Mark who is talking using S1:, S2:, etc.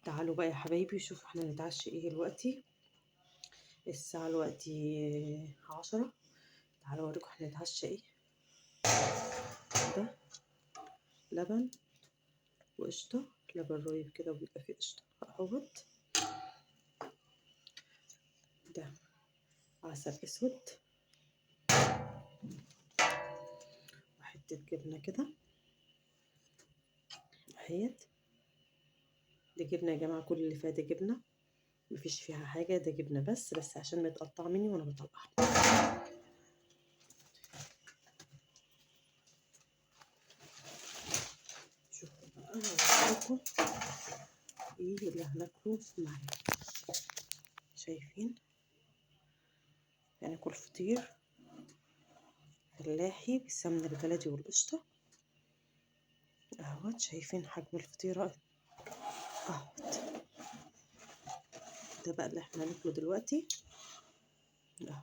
S1: تعالوا بقى يا حبايبي شوفوا احنا نتعشى ايه دلوقتي. الساعة دلوقتي 10. تعالوا اوريكم احنا نتعشى ايه. ده لبن وقشطة، لبن رايب كده وبيبقى فيه قشطة اهوت. ده عسل اسود وحتة جبنة كده اهيت. دي جبنة يا جماعة، كل اللي فيها دي جبنة، مفيش فيها حاجة، ده جبنة بس عشان متقطعة مني وانا بطلعها. شوفوا بقى انا هوريكم ايه اللي هناكله معايا. شايفين هناكل فطير فلاحي بالسمنة البلدي والقشطة اهوت. شايفين حجم الفطيرة اهوت. ده بقى اللي احنا هناكله دلوقتي اهو.